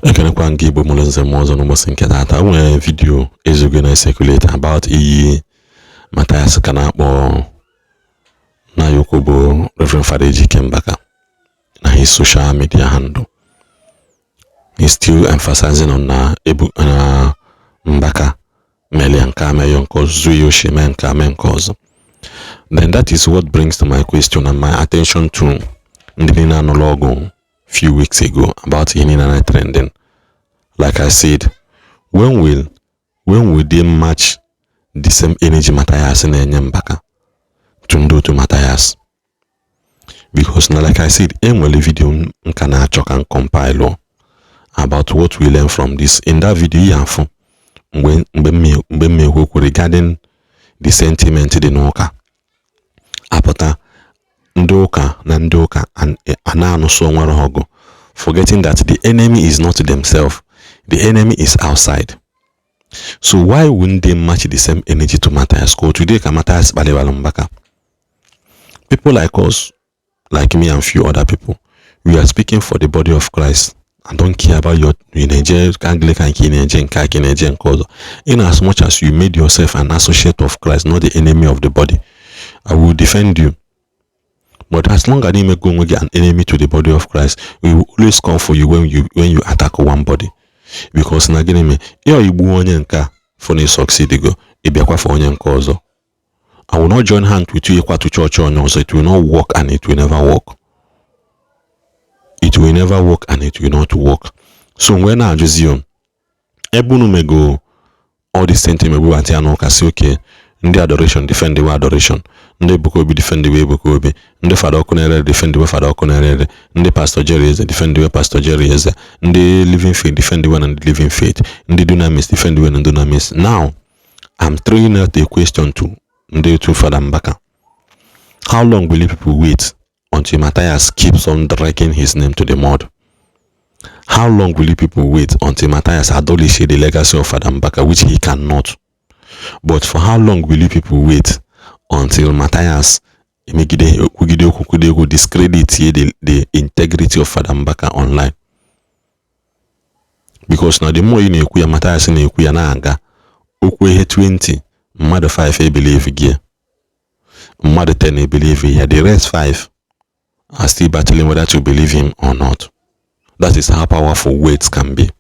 Ekenekwa nke Igbo mụlụnze m ọzọ n'ụbọchị nke taata. Nwere video Ezeaku na-circulate about iyi Matias ka na-akpọ na yoko bụ Reverend Father Ejike Mbaka na his social media handle. He's still emphasizing on na Mbaka mele nka meyo nke ọzọ yoshi me nka me nke ọzọ. Then that is what brings to my question and my attention to ndị na-anọlọgụ few weeks ago about Criminàl trending. Like I said, when will they match the same energy Matias and Mbaka to Matias? Because now, like I said, a video can compile about what we learn from this. In that video, when regarding the sentiment in Oka, apota ndoka na ndoka and anano so hogo, forgetting that the enemy is not themselves, the enemy is outside. So why wouldn't they match the same energy to Matias? Because today Matias Mbaka. People like us, like me and few other people, we are speaking for the body of Christ and don't care about your in as much as you made yourself an associate of Christ, not the enemy of the body. I will defend you. But as long as you make an enemy to the body of Christ, we will always come for you when you attack one body. Because na gini me, yo Igbo onye nka for ne succeed go, ibiakwa for onye nka ozo. I will not join hand with you to church or no, so it will not work and it will never work. It will never work and it will not work. So when I just you, ebunu me go all this sentiment we want to say okay. Ndị adoration defend the way adoration, ndị Bukobi defend the way Bukobi, ndị Father Okunere defend the way Father Okunere, ndị Pastor Jerry is defend the way Pastor Jerry is, ndị Living Faith defend the way and Living Faith, ndị Dunamis defend the way and Dunamis. Now, I'm throwing out a question to ndị to Father Mbaka. How long will you people wait until Matias keeps on dragging his name to the mud? How long will you people wait until Matias abolishes the legacy of Father Mbaka, which he cannot? But for how long will you people wait until Matias will discredit the integrity of Father Mbaka online? Because now the more you know Matias na anga okwe 20 mother 5 believe here, mother 10 believe here, the rest 5 are still battling whether to believe him or not. That is how powerful weights can be.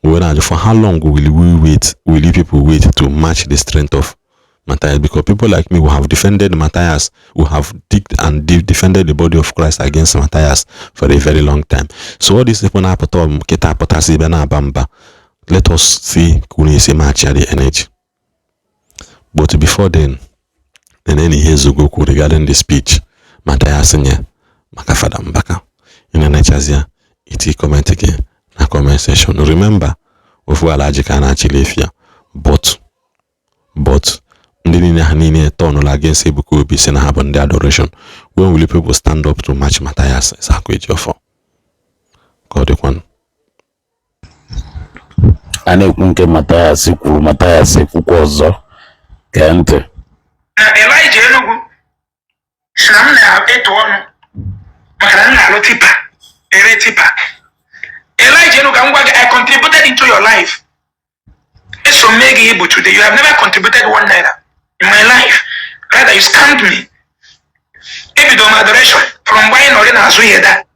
For how long will we wait? Will you people wait to match the strength of Matias? Because people like me who have defended Matias, who have defended the body of Christ against Matias for a very long time. So all these people now let us see who is match the energy. But before then, and then he hears Ezeaku regarding the speech Matias and Father Mbaka in the nature it comment again. Na comment section. Remember, of where Ejike na Chilefia, but ndị niile turn against Ebuka say na happen the adoration. When will you people stand up to match Mathias Ezeaku Ejiofor? God one. Ane kunke Mathias kwuru ọzọ kente. Elijah Enugu sam na eto ọnụ maka na alụ tipa ere tipa. Elijah, I contributed into your life. It's so mega able today. You have never contributed one naira in my life. Rather, you scammed me. If you don't adoration from buying or in that.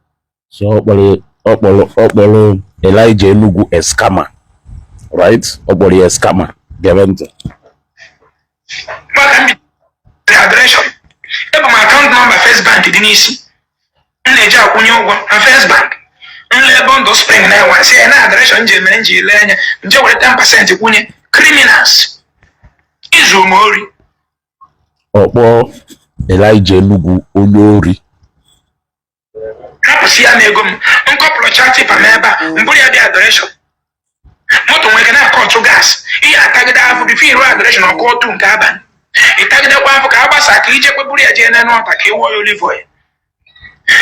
So, Opolo Elijah Enugu a scammer, right? Opolo a scammer. Guarantee. What can be the adoration? If my account number first bank didn't see. Ejiofor on first bank. Bondo spring na one say na adoration je lenya nje were 10% kwunye criminals izumori Opo Elijah Enugu onye ori hapusi ya nego m nkoplo chat pa meba mburi ya di adoration moto nweke na court gas iya atagida afu before adoration o court nke aban itagida kwa afu ka agbasa ka ije kweburi ya je na no ta ka iwo olive oil.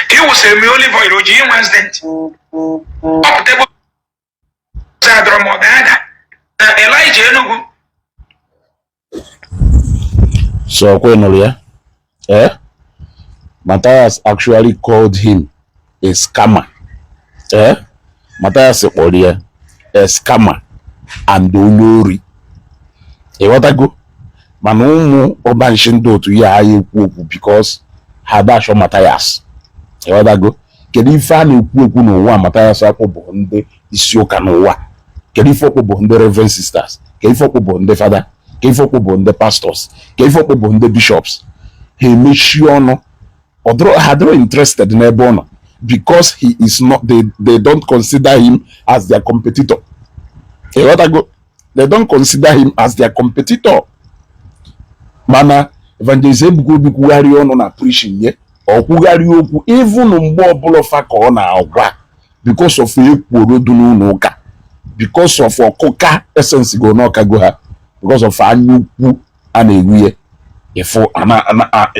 He was a olive oil oji Wednesday. Up table Elijah Enugu. So kwenu Matias actually called him a scammer. Matias kpọrọ ya a scammer and onye ori. Ịghọtago? Mana ụmụ ọbanshi ndị otu ya ekwu okwu because ha dasho Matias. Ịghọtago? Kedu ife a na-ekwu ekwu n'ụwa Matias akpọ bụ ndị isi ụka n'ụwa? Kedu ife ọkpụ bụ ndị reverend sisters? Kedu ife ọkpụ bụ ndị fada? Kedu ife ọkpụ bụ ndị pastors? Kedu ife ọkpụ bụ ndị bishops? Ha emechi ọnụ. Ha dịrọ interested n'ebe ọ nọ because he is not, they don't consider him as their competitor. Ịghọtago? They don't consider him as their competitor. Mana evangelist Ebuka Obi kwugharị ọnụ na preaching ye, ọ kwugharị okwu even mgbe ọbụla fa ka ọ na-agwa because of ekworo dị n'ụlọ ụka, because of ọkụka essence go n'ọkago ha, because of anya ukwu a na-ewu ya ifo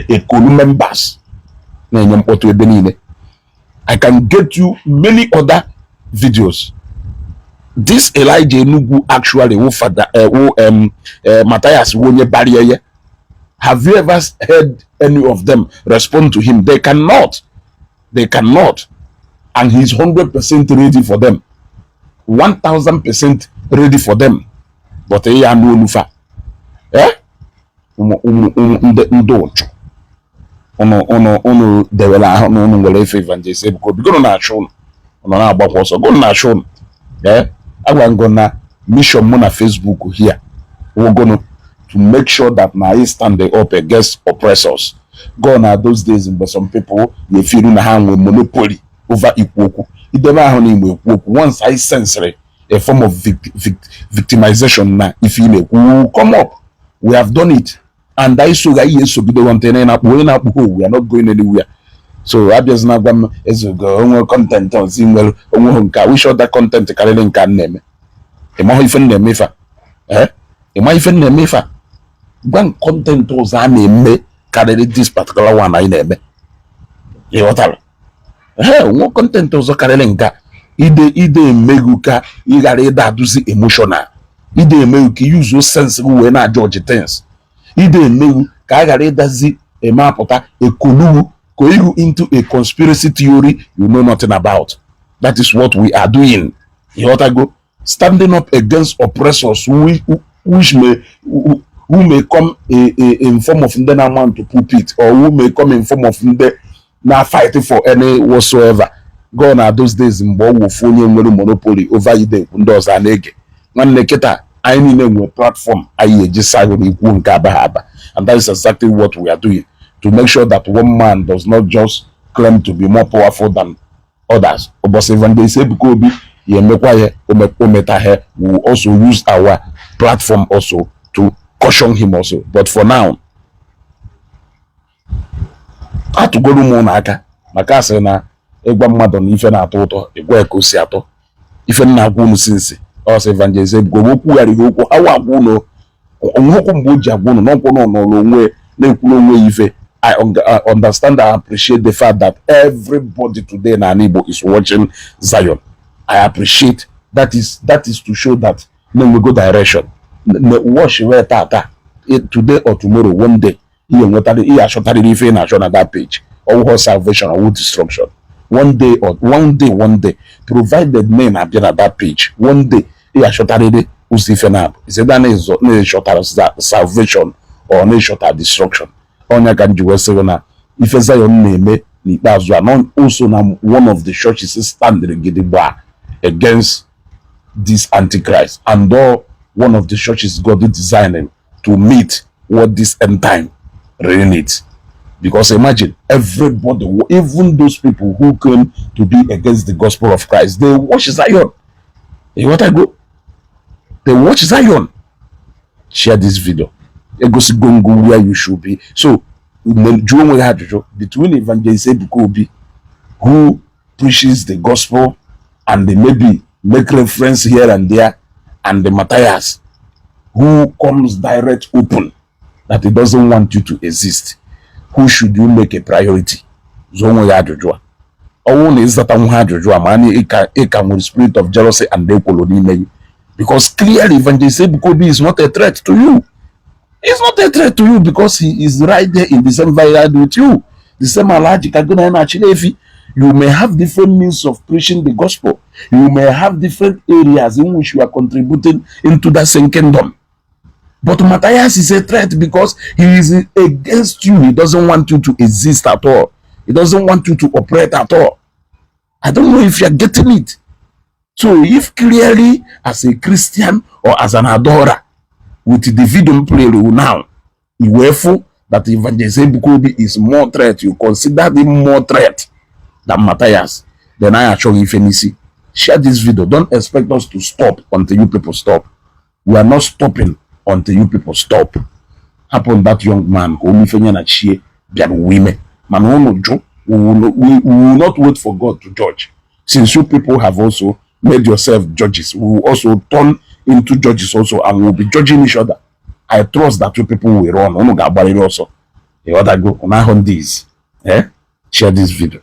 ekolu members na-enye mkpọtụ ebe niile. I can get you many other videos. This Elijah Enugu actually Mathias wonye barrier. Have you ever heard any of them respond to him? They cannot. They cannot. And he's 100% ready for them. 1000% ready for them. But he and Olufa. Eh? Ono dewela ono wele ife evangelist because go na show ono na agbakwa ọsọ go na show eh agwa ngo na mission mo na Facebook here we going to make sure that na he stand up against oppressors. Go na those days but some people you feel na ha nwe monopoly over ikwoku idebe ahụ na igbo ekwoku once I censor a form of victimization na if you make come up. We have done it. And I so we are not going anywhere. So obviously now content on single we show that content carrying can name. Am I even name if am I even name if one content was I name carry this particular one I name. What what content was carrying ka ide meguka igareda duzi emotional. Ide meguki use those sensible when I judge things. Ide emewu ka a ghara ịdazi eme apụta ekoluwu go you into a conspiracy theory you know nothing about. That is what we are doing. You ought to go standing up against oppressors who may come in form of ndị na-man to pulpit or who may come in form of ndị na fighting for any whatsoever. Go na those days mgbe ọ wofu onye nwere monopoly over ide ndị ọzọ na-ege nwanne kịta anyị niile nwe platform anyị eji sago na ikwu nke abahaba, and that is exactly what we are doing to make sure that one man does not just claim to be more powerful than others. But even they say because we will also use our platform also to caution him also. But for now, I to go to Monaka, Makasa na egwa mmadụ na ife na-atọ ụtọ egwa ekosi atọ ife na agwụ since us evangelist go okwu yari okwu awa agwụ no onwokwu mgbe o ji agwụ no n'ọkwụ n'ọnọrọ onwe na-ekwuru onwe ife. I understand and appreciate the fact that everybody today in Igbo is watching Zion. I appreciate that is to show that we go direction. Watch where tata today or tomorrow, one day, he shot at that page. Or salvation or destruction. One day, provided men have been at that page. One day, he shot at it. Usifenab. Is it that shot at salvation or shot at destruction? Onya kan juwesena if Zion name n'ikpeazụ not also na one of the churches standing gidigba against this antichrist, and though one of the churches got it designing to meet what this end time really needs. Because imagine everybody, even those people who came to be against the gospel of Christ, they watch Zion. You want to go? They watch Zion. Share this video. Go where you should be. So between evangelist Ebuka Obi, who preaches the gospel and they maybe make reference here and there, and the Matias, who comes direct open that he doesn't want you to exist, who should you make a priority? Zongo ya ajụjụ. Ọwụ na ịzata nwa ajụjụ a ma ịka nwere spirit of jealousy and equality, because clearly evangelist Ebuka Obi is not a threat to you. It's not a threat to you because he is right there in the same vineyard with you. The same Alhaji Kaguna Chinefi. You may have different means of preaching the gospel. You may have different areas in which you are contributing into that same kingdom. But Matias is a threat because he is against you. He doesn't want you to exist at all. He doesn't want you to operate at all. I don't know if you're getting it. So if clearly as a Christian or as an adorer with the video play now, you that Evangelist Ezeaku is more threat, you consider him more threat than Mathias, then I assure you, Fenisi, share this video. Don't expect us to stop until you people stop. We are not stopping until you people stop. Happen that young man, only Fenya cheer, women. Man, we will not wait for God to judge. Since you people have also made yourself judges, we will also turn into judges also, and we will be judging each other. I trust that you people will run. Also, the other go on these. Share this video.